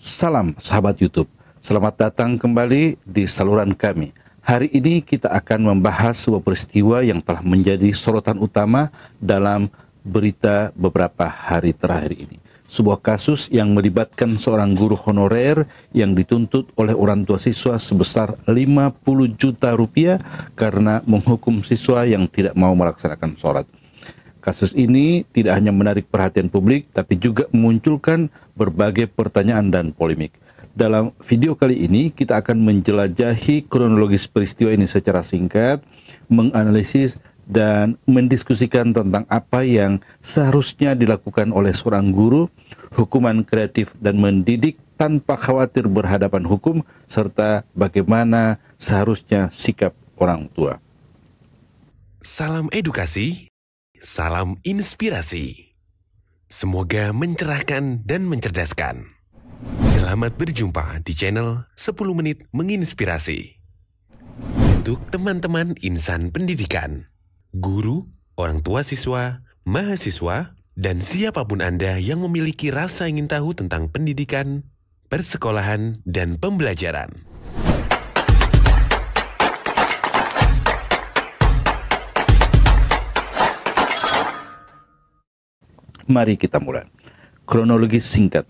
Salam sahabat YouTube, selamat datang kembali di saluran kami. Hari ini kita akan membahas sebuah peristiwa yang telah menjadi sorotan utama dalam berita beberapa hari terakhir ini. Sebuah kasus yang melibatkan seorang guru honorer yang dituntut oleh orang tua siswa sebesar 50 juta rupiah karena menghukum siswa yang tidak mau melaksanakan sholat. Kasus ini tidak hanya menarik perhatian publik, tapi juga memunculkan berbagai pertanyaan dan polemik. Dalam video kali ini, kita akan menjelajahi kronologis peristiwa ini secara singkat, menganalisis dan mendiskusikan tentang apa yang seharusnya dilakukan oleh seorang guru, hukuman kreatif dan mendidik tanpa khawatir berhadapan hukum, serta bagaimana seharusnya sikap orang tua. Salam edukasi. Salam inspirasi. Semoga mencerahkan dan mencerdaskan. Selamat berjumpa di channel 10 Menit Menginspirasi. Untuk teman-teman insan pendidikan, guru, orang tua siswa, mahasiswa, dan siapapun Anda yang memiliki rasa ingin tahu tentang pendidikan, persekolahan, dan pembelajaran. Mari kita mulai. Kronologis singkat.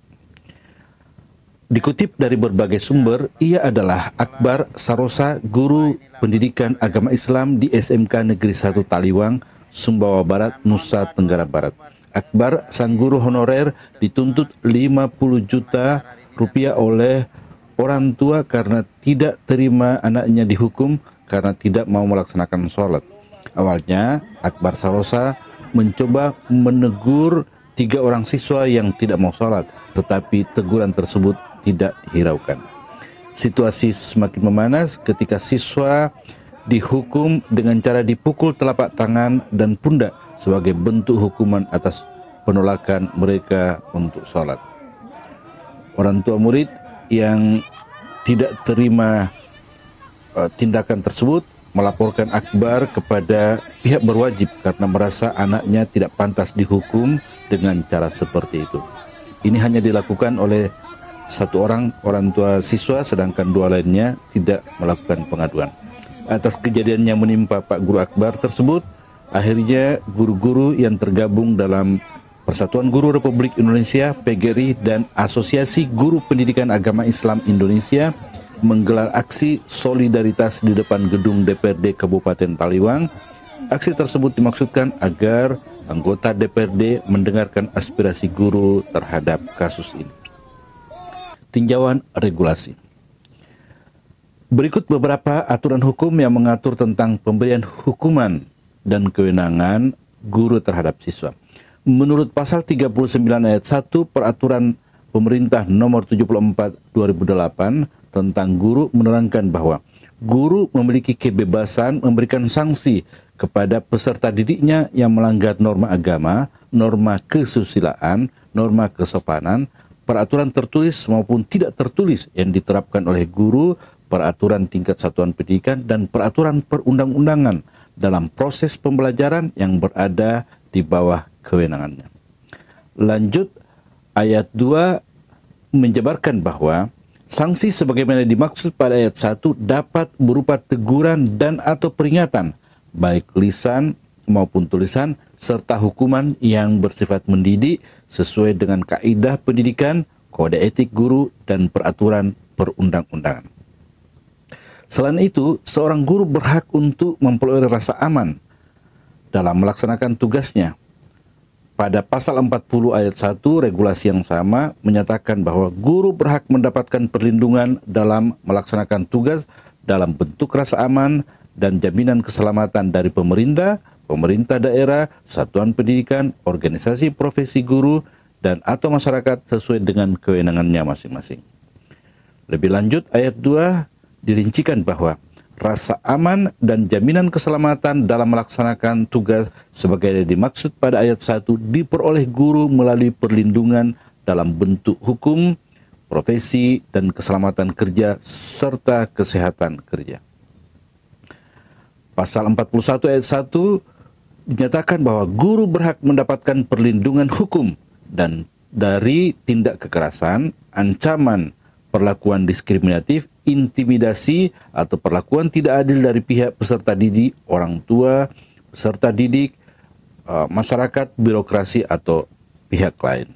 Dikutip dari berbagai sumber, ia adalah Akbar Sarosa, guru pendidikan agama Islam di SMK Negeri 1 Taliwang, Sumbawa Barat, Nusa Tenggara Barat. Akbar, sang guru honorer, dituntut 50 juta rupiah oleh orang tua karena tidak terima anaknya dihukum karena tidak mau melaksanakan sholat. Awalnya, Akbar Sarosa mencoba menegur 3 orang siswa yang tidak mau sholat, tetapi teguran tersebut tidak dihiraukan. Situasi semakin memanas ketika siswa dihukum dengan cara dipukul telapak tangan dan pundak sebagai bentuk hukuman atas penolakan mereka untuk sholat. Orang tua murid yang tidak terima tindakan tersebut melaporkan Akbar kepada pihak berwajib karena merasa anaknya tidak pantas dihukum dengan cara seperti itu. Ini hanya dilakukan oleh satu orang tua siswa, sedangkan 2 lainnya tidak melakukan pengaduan. Atas kejadian yang menimpa Pak Guru Akbar tersebut, akhirnya guru-guru yang tergabung dalam Persatuan Guru Republik Indonesia (PGRI) dan Asosiasi Guru Pendidikan Agama Islam Indonesia menggelar aksi solidaritas di depan gedung DPRD Kabupaten Taliwang. Aksi tersebut dimaksudkan agar anggota DPRD mendengarkan aspirasi guru terhadap kasus ini. Tinjauan regulasi. Berikut beberapa aturan hukum yang mengatur tentang pemberian hukuman dan kewenangan guru terhadap siswa. Menurut pasal 39 ayat 1 Peraturan Pemerintah Nomor 74 2008 tentang guru menerangkan bahwa guru memiliki kebebasan memberikan sanksi kepada peserta didiknya yang melanggar norma agama, norma kesusilaan, norma kesopanan, peraturan tertulis maupun tidak tertulis yang diterapkan oleh guru, peraturan tingkat satuan pendidikan, dan peraturan perundang-undangan dalam proses pembelajaran yang berada di bawah kewenangannya. Lanjut, ayat 2 menjabarkan bahwa sanksi sebagaimana dimaksud pada ayat 1 dapat berupa teguran dan atau peringatan, baik lisan maupun tulisan, serta hukuman yang bersifat mendidik sesuai dengan kaidah pendidikan, kode etik guru, dan peraturan perundang-undangan. Selain itu, seorang guru berhak untuk memperoleh rasa aman dalam melaksanakan tugasnya. Pada pasal 40 ayat 1 regulasi yang sama menyatakan bahwa guru berhak mendapatkan perlindungan dalam melaksanakan tugas dalam bentuk rasa aman dan jaminan keselamatan dari pemerintah, pemerintah daerah, satuan pendidikan, organisasi profesi guru, dan atau masyarakat sesuai dengan kewenangannya masing-masing. Lebih lanjut, ayat 2 dirincikan bahwa rasa aman dan jaminan keselamatan dalam melaksanakan tugas sebagaimana dimaksud pada ayat 1 diperoleh guru melalui perlindungan dalam bentuk hukum, profesi, dan keselamatan kerja serta kesehatan kerja. Pasal 41 ayat 1 dinyatakan bahwa guru berhak mendapatkan perlindungan hukum dan dari tindak kekerasan, ancaman perlakuan diskriminatif, intimidasi, atau perlakuan tidak adil dari pihak peserta didik, orang tua, peserta didik, masyarakat, birokrasi, atau pihak lain.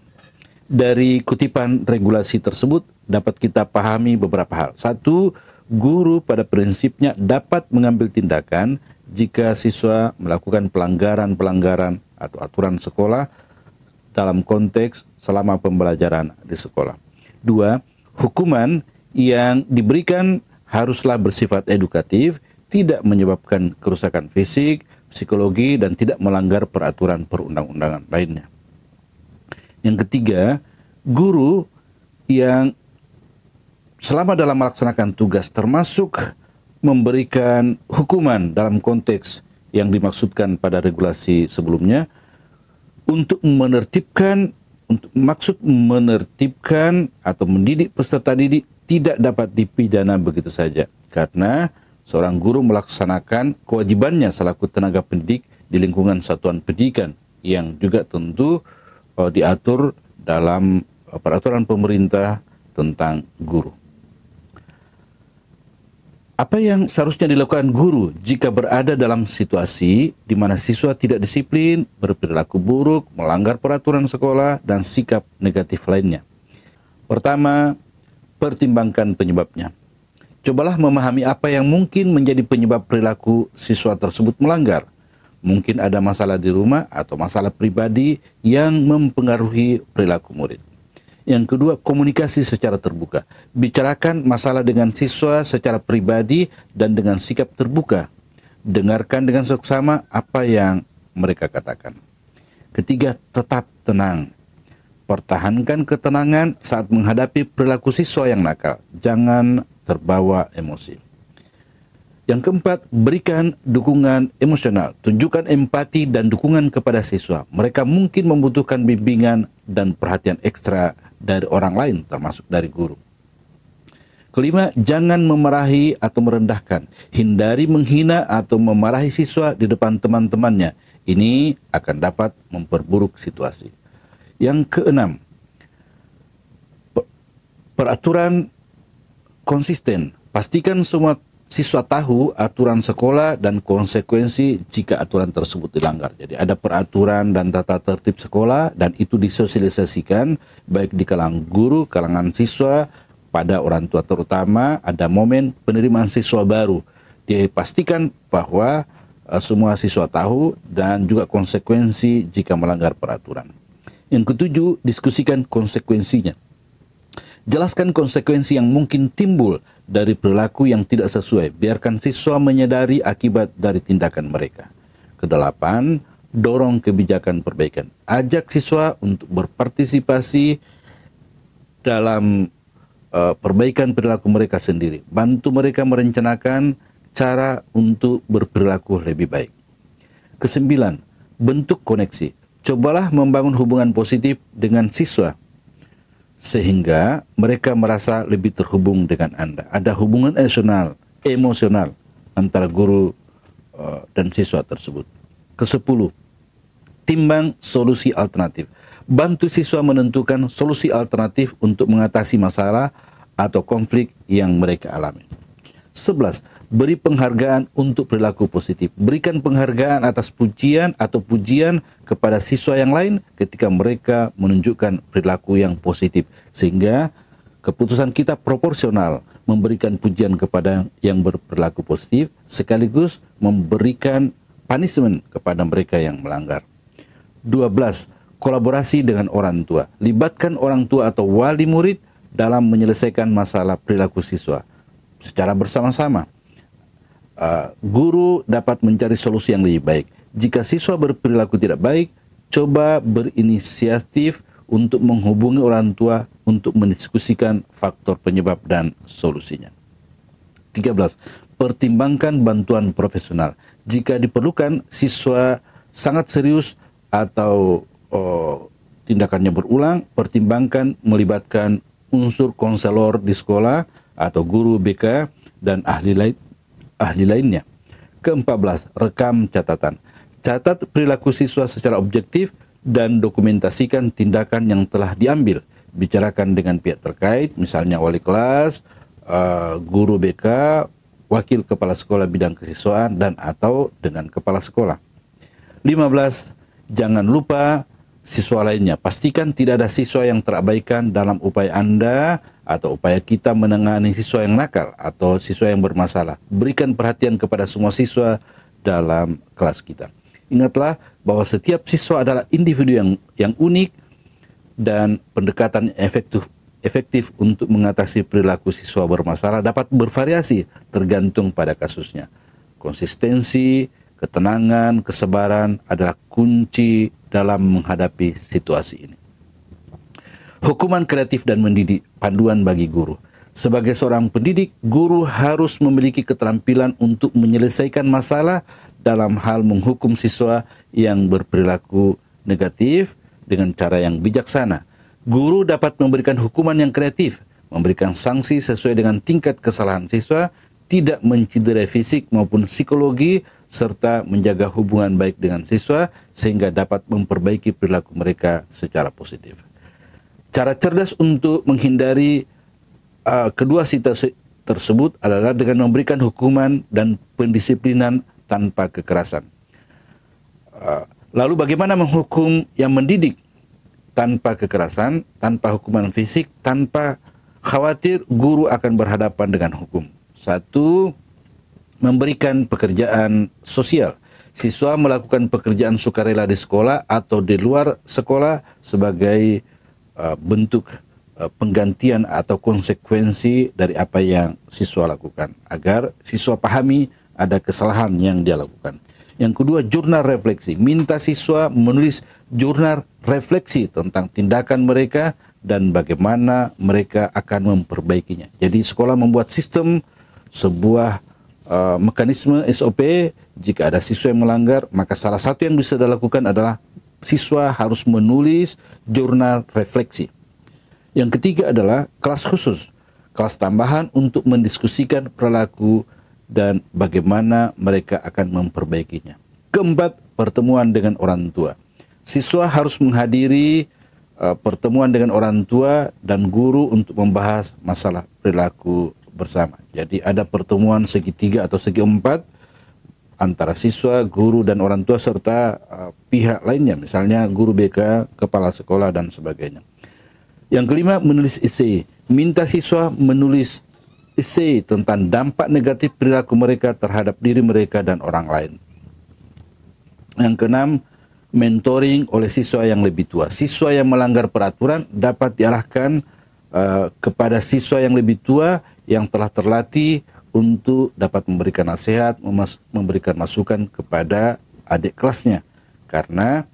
Dari kutipan regulasi tersebut dapat kita pahami beberapa hal. Satu, guru pada prinsipnya dapat mengambil tindakan jika siswa melakukan pelanggaran-pelanggaran atau aturan sekolah dalam konteks selama pembelajaran di sekolah. Dua, hukuman yang diberikan haruslah bersifat edukatif, tidak menyebabkan kerusakan fisik, psikologi, dan tidak melanggar peraturan perundang-undangan lainnya. Yang ketiga, guru yang selama dalam melaksanakan tugas termasuk memberikan hukuman dalam konteks yang dimaksudkan pada regulasi sebelumnya untuk menertibkan atau mendidik peserta didik tidak dapat dipidana begitu saja, karena seorang guru melaksanakan kewajibannya selaku tenaga pendidik di lingkungan satuan pendidikan yang juga tentu diatur dalam peraturan pemerintah tentang guru. Apa yang seharusnya dilakukan guru jika berada dalam situasi di mana siswa tidak disiplin, berperilaku buruk, melanggar peraturan sekolah, dan sikap negatif lainnya? Pertama, pertimbangkan penyebabnya. Cobalah memahami apa yang mungkin menjadi penyebab perilaku siswa tersebut melanggar. Mungkin ada masalah di rumah atau masalah pribadi yang mempengaruhi perilaku murid. Yang kedua, komunikasi secara terbuka. Bicarakan masalah dengan siswa secara pribadi dan dengan sikap terbuka. Dengarkan dengan seksama apa yang mereka katakan. Ketiga, tetap tenang. Pertahankan ketenangan saat menghadapi perilaku siswa yang nakal. Jangan terbawa emosi. Yang keempat, berikan dukungan emosional. Tunjukkan empati dan dukungan kepada siswa. Mereka mungkin membutuhkan bimbingan dan perhatian ekstra dari orang lain, termasuk dari guru. Kelima, jangan memarahi atau merendahkan. Hindari menghina atau memarahi siswa di depan teman-temannya. Ini akan dapat memperburuk situasi. Yang keenam, peraturan konsisten. Pastikan semua siswa tahu aturan sekolah dan konsekuensi jika aturan tersebut dilanggar. Jadi ada peraturan dan tata tertib sekolah dan itu disosialisasikan baik di kalangan guru, kalangan siswa, pada orang tua terutama. Ada momen penerimaan siswa baru. Dipastikan bahwa semua siswa tahu dan juga konsekuensi jika melanggar peraturan. Yang ketujuh, diskusikan konsekuensinya. Jelaskan konsekuensi yang mungkin timbul dari perilaku yang tidak sesuai. Biarkan siswa menyadari akibat dari tindakan mereka. Kedelapan, dorong kebijakan perbaikan. Ajak siswa untuk berpartisipasi dalam perbaikan perilaku mereka sendiri. Bantu mereka merencanakan cara untuk berperilaku lebih baik. Kesembilan, bentuk koneksi. Cobalah membangun hubungan positif dengan siswa sehingga mereka merasa lebih terhubung dengan Anda. Ada hubungan emosional antara guru dan siswa tersebut. Kesepuluh, timbang solusi alternatif. Bantu siswa menentukan solusi alternatif untuk mengatasi masalah atau konflik yang mereka alami. 11. Beri penghargaan untuk perilaku positif. Berikan penghargaan atas pujian kepada siswa yang lain ketika mereka menunjukkan perilaku yang positif. Sehingga keputusan kita proporsional, memberikan pujian kepada yang berperilaku positif sekaligus memberikan punishment kepada mereka yang melanggar. 12. Kolaborasi dengan orang tua. Libatkan orang tua atau wali murid dalam menyelesaikan masalah perilaku siswa secara bersama-sama. Guru dapat mencari solusi yang lebih baik. Jika siswa berperilaku tidak baik, coba berinisiatif untuk menghubungi orang tua untuk mendiskusikan faktor penyebab dan solusinya. 13. Pertimbangkan bantuan profesional. Jika diperlukan, siswa sangat serius atau tindakannya berulang, pertimbangkan melibatkan unsur konselor di sekolah atau guru BK dan ahli lainnya. Ke-14, rekam catatan. Catat perilaku siswa secara objektif dan dokumentasikan tindakan yang telah diambil. Bicarakan dengan pihak terkait, misalnya wali kelas, guru BK, wakil kepala sekolah bidang kesiswaan, dan atau dengan kepala sekolah. 15. Jangan lupa siswa lainnya. Pastikan tidak ada siswa yang terabaikan dalam upaya Anda atau upaya kita menangani siswa yang nakal atau siswa yang bermasalah. Berikan perhatian kepada semua siswa dalam kelas kita. Ingatlah bahwa setiap siswa adalah individu yang unik dan pendekatan efektif untuk mengatasi perilaku siswa bermasalah dapat bervariasi tergantung pada kasusnya. Konsistensi, ketenangan, kesabaran adalah kunci dalam menghadapi situasi ini. Hukuman kreatif dan mendidik, panduan bagi guru. Sebagai seorang pendidik, guru harus memiliki keterampilan untuk menyelesaikan masalah dalam hal menghukum siswa yang berperilaku negatif dengan cara yang bijaksana. Guru dapat memberikan hukuman yang kreatif, memberikan sanksi sesuai dengan tingkat kesalahan siswa, tidak mencederai fisik maupun psikologi, serta menjaga hubungan baik dengan siswa sehingga dapat memperbaiki perilaku mereka secara positif. Cara cerdas untuk menghindari kedua situasi tersebut adalah dengan memberikan hukuman dan pendisiplinan tanpa kekerasan. Lalu bagaimana menghukum yang mendidik tanpa kekerasan, tanpa hukuman fisik, tanpa khawatir guru akan berhadapan dengan hukum? 1. Memberikan pekerjaan sosial. Siswa melakukan pekerjaan sukarela di sekolah atau di luar sekolah sebagai bentuk penggantian atau konsekuensi dari apa yang siswa lakukan, agar siswa pahami ada kesalahan yang dia lakukan. Yang kedua, jurnal refleksi. Minta siswa menulis jurnal refleksi tentang tindakan mereka dan bagaimana mereka akan memperbaikinya. Jadi sekolah membuat sistem, sebuah mekanisme SOP. Jika ada siswa yang melanggar, maka salah satu yang bisa dilakukan adalah siswa harus menulis jurnal refleksi. Yang ketiga adalah kelas khusus, kelas tambahan untuk mendiskusikan perilaku dan bagaimana mereka akan memperbaikinya. Keempat, pertemuan dengan orang tua. Siswa harus menghadiri pertemuan dengan orang tua dan guru untuk membahas masalah perilaku bersama. Jadi ada pertemuan segitiga atau segi empat antara siswa, guru, dan orang tua serta pihak lainnya, misalnya guru BK, kepala sekolah, dan sebagainya. Yang kelima, menulis esai. Minta siswa menulis esai tentang dampak negatif perilaku mereka terhadap diri mereka dan orang lain. Yang keenam, mentoring oleh siswa yang lebih tua. Siswa yang melanggar peraturan dapat diarahkan kepada siswa yang lebih tua yang telah terlatih untuk dapat memberikan nasihat, memberikan masukan kepada adik kelasnya. Karena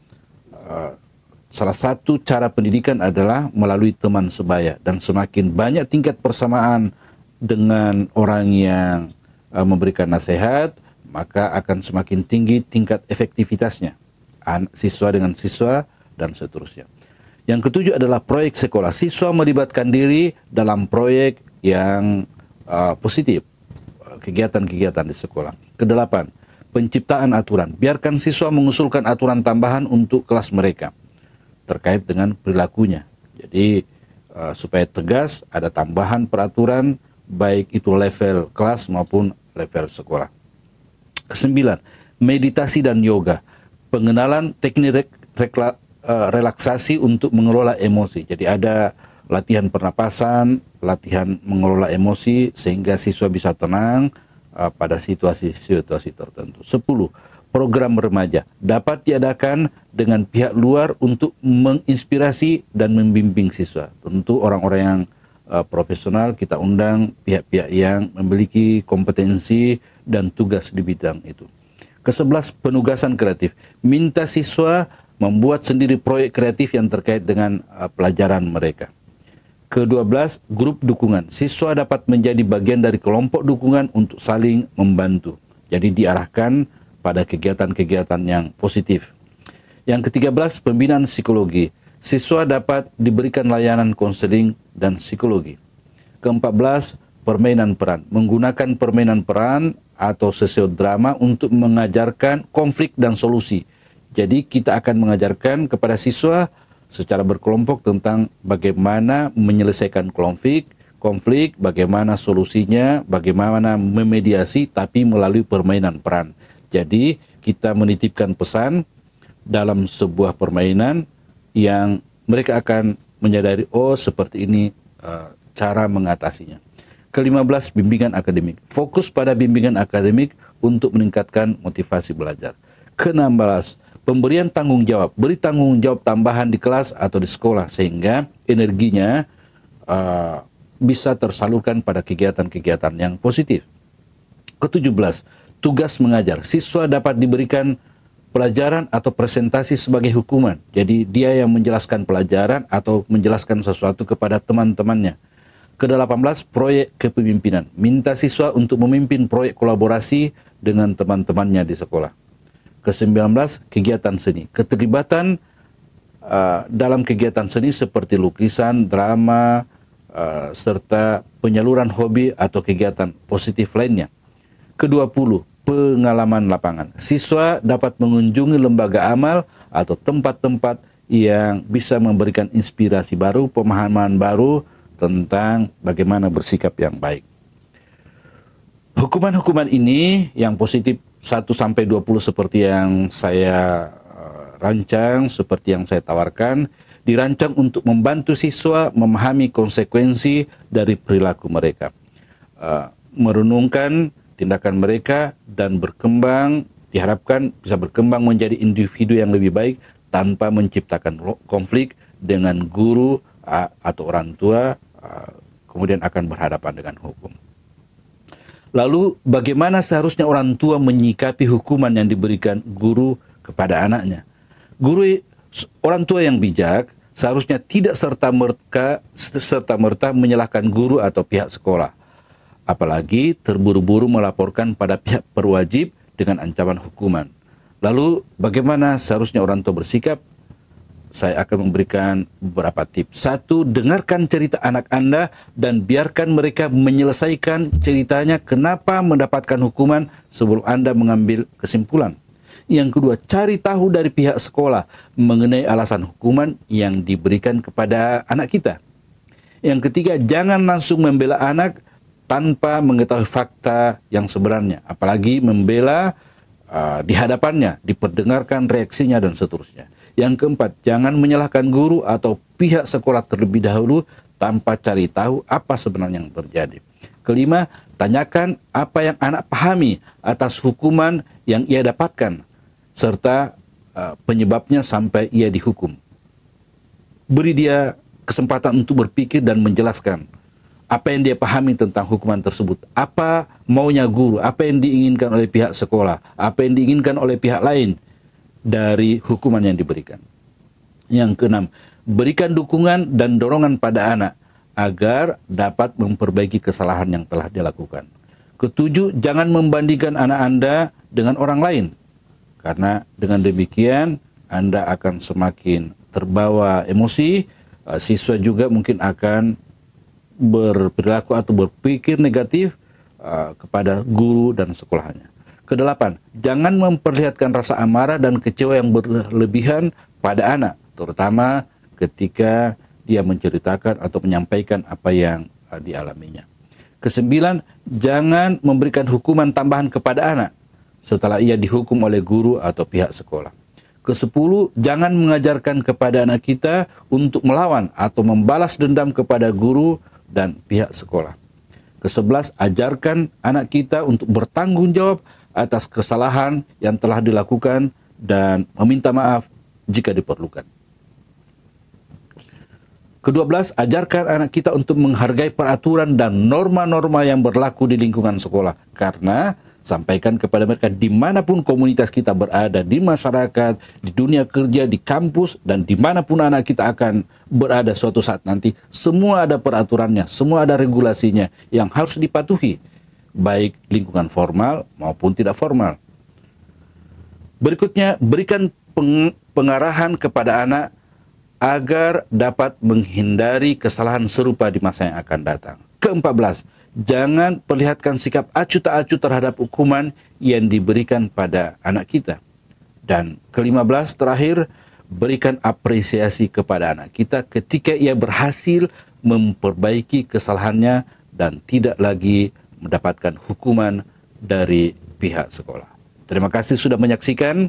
salah satu cara pendidikan adalah melalui teman sebaya, dan semakin banyak tingkat persamaan dengan orang yang memberikan nasihat, maka akan semakin tinggi tingkat efektivitasnya, siswa dengan siswa, dan seterusnya. Yang ketujuh adalah proyek sekolah. Siswa melibatkan diri dalam proyek yang positif, kegiatan-kegiatan di sekolah. Kedelapan, penciptaan aturan. Biarkan siswa mengusulkan aturan tambahan untuk kelas mereka terkait dengan perilakunya. Jadi supaya tegas, ada tambahan peraturan, baik itu level kelas maupun level sekolah. Kesembilan, meditasi dan yoga. Pengenalan teknik relaksasi untuk mengelola emosi. Jadi ada latihan pernapasan, latihan mengelola emosi sehingga siswa bisa tenang pada situasi-situasi tertentu. 10. Program remaja dapat diadakan dengan pihak luar untuk menginspirasi dan membimbing siswa. Tentu orang-orang yang profesional kita undang, pihak-pihak yang memiliki kompetensi dan tugas di bidang itu. Ke-11, penugasan kreatif. Minta siswa membuat sendiri proyek kreatif yang terkait dengan pelajaran mereka. Ke-12, grup dukungan. Siswa dapat menjadi bagian dari kelompok dukungan untuk saling membantu. Jadi diarahkan pada kegiatan-kegiatan yang positif. Yang ke-13, pembinaan psikologi. Siswa dapat diberikan layanan konseling dan psikologi. Ke-14, permainan peran. Menggunakan permainan peran atau sosiodrama untuk mengajarkan konflik dan solusi. Jadi kita akan mengajarkan kepada siswa secara berkelompok tentang bagaimana menyelesaikan konflik, bagaimana solusinya, bagaimana memediasi, tapi melalui permainan peran. Jadi kita menitipkan pesan dalam sebuah permainan yang mereka akan menyadari, oh seperti ini cara mengatasinya. Ke-15, bimbingan akademik. Fokus pada bimbingan akademik untuk meningkatkan motivasi belajar. Ke-16, pemberian tanggung jawab. Beri tanggung jawab tambahan di kelas atau di sekolah sehingga energinya bisa tersalurkan pada kegiatan-kegiatan yang positif. Ke-17, tugas mengajar. Siswa dapat diberikan pelajaran atau presentasi sebagai hukuman. Jadi dia yang menjelaskan pelajaran atau menjelaskan sesuatu kepada teman-temannya. Ke-18, proyek kepemimpinan. Minta siswa untuk memimpin proyek kolaborasi dengan teman-temannya di sekolah. Ke-19, kegiatan seni. Keterlibatan dalam kegiatan seni seperti lukisan, drama, serta penyaluran hobi atau kegiatan positif lainnya. Ke-20, pengalaman lapangan. Siswa dapat mengunjungi lembaga amal atau tempat-tempat yang bisa memberikan inspirasi baru, pemahaman baru tentang bagaimana bersikap yang baik. Hukuman-hukuman ini yang positif 1-20 seperti yang saya rancang, seperti yang saya tawarkan, dirancang untuk membantu siswa memahami konsekuensi dari perilaku mereka, merenungkan tindakan mereka dan berkembang, diharapkan bisa berkembang menjadi individu yang lebih baik tanpa menciptakan konflik dengan guru atau orang tua, kemudian akan berhadapan dengan hukum. Lalu bagaimana seharusnya orang tua menyikapi hukuman yang diberikan guru kepada anaknya? Orang tua yang bijak seharusnya tidak serta-merta menyalahkan guru atau pihak sekolah, apalagi terburu-buru melaporkan pada pihak berwajib dengan ancaman hukuman. Lalu bagaimana seharusnya orang tua bersikap? Saya akan memberikan beberapa tips. 1, dengarkan cerita anak Anda dan biarkan mereka menyelesaikan ceritanya kenapa mendapatkan hukuman sebelum Anda mengambil kesimpulan. Yang kedua, cari tahu dari pihak sekolah mengenai alasan hukuman yang diberikan kepada anak kita. Yang ketiga, jangan langsung membela anak tanpa mengetahui fakta yang sebenarnya, apalagi membela di hadapannya, diperdengarkan reaksinya dan seterusnya. Yang keempat, jangan menyalahkan guru atau pihak sekolah terlebih dahulu tanpa cari tahu apa sebenarnya yang terjadi. Kelima, tanyakan apa yang anak pahami atas hukuman yang ia dapatkan, serta penyebabnya sampai ia dihukum. Beri dia kesempatan untuk berpikir dan menjelaskan apa yang dia pahami tentang hukuman tersebut, apa maunya guru, apa yang diinginkan oleh pihak sekolah, apa yang diinginkan oleh pihak lain dari hukuman yang diberikan. Yang keenam, berikan dukungan dan dorongan pada anak agar dapat memperbaiki kesalahan yang telah dilakukan. Ketujuh, jangan membandingkan anak Anda dengan orang lain, karena dengan demikian Anda akan semakin terbawa emosi. Siswa juga mungkin akan berperilaku atau berpikir negatif kepada guru dan sekolahnya. Kedelapan, jangan memperlihatkan rasa amarah dan kecewa yang berlebihan pada anak, terutama ketika dia menceritakan atau menyampaikan apa yang dialaminya. Kesembilan, jangan memberikan hukuman tambahan kepada anak setelah ia dihukum oleh guru atau pihak sekolah. Kesepuluh, jangan mengajarkan kepada anak kita untuk melawan atau membalas dendam kepada guru dan pihak sekolah. Kesebelas, ajarkan anak kita untuk bertanggung jawab atas kesalahan yang telah dilakukan dan meminta maaf jika diperlukan. Ke-12, ajarkan anak kita untuk menghargai peraturan dan norma-norma yang berlaku di lingkungan sekolah. Karena sampaikan kepada mereka dimanapun komunitas kita berada, di masyarakat, di dunia kerja, di kampus, dan dimanapun anak kita akan berada suatu saat nanti, semua ada peraturannya, semua ada regulasinya yang harus dipatuhi, baik lingkungan formal maupun tidak formal. Berikutnya, berikan pengarahan kepada anak agar dapat menghindari kesalahan serupa di masa yang akan datang. Ke-14, jangan perlihatkan sikap acuh tak acuh terhadap hukuman yang diberikan pada anak kita. Dan ke-15 terakhir, berikan apresiasi kepada anak kita ketika ia berhasil memperbaiki kesalahannya dan tidak lagi mendapatkan hukuman dari pihak sekolah. Terima kasih sudah menyaksikan.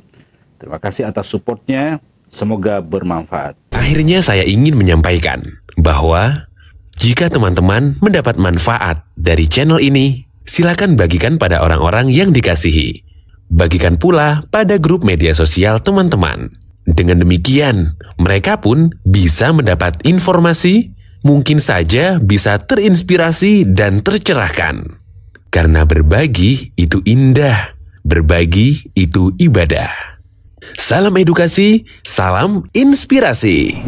Terima kasih atas supportnya. Semoga bermanfaat. Akhirnya saya ingin menyampaikan bahwa jika teman-teman mendapat manfaat dari channel ini, silakan bagikan pada orang-orang yang dikasihi. Bagikan pula pada grup media sosial teman-teman. Dengan demikian, mereka pun bisa mendapat informasi, mungkin saja bisa terinspirasi dan tercerahkan. Karena berbagi itu indah, berbagi itu ibadah. Salam edukasi, salam inspirasi.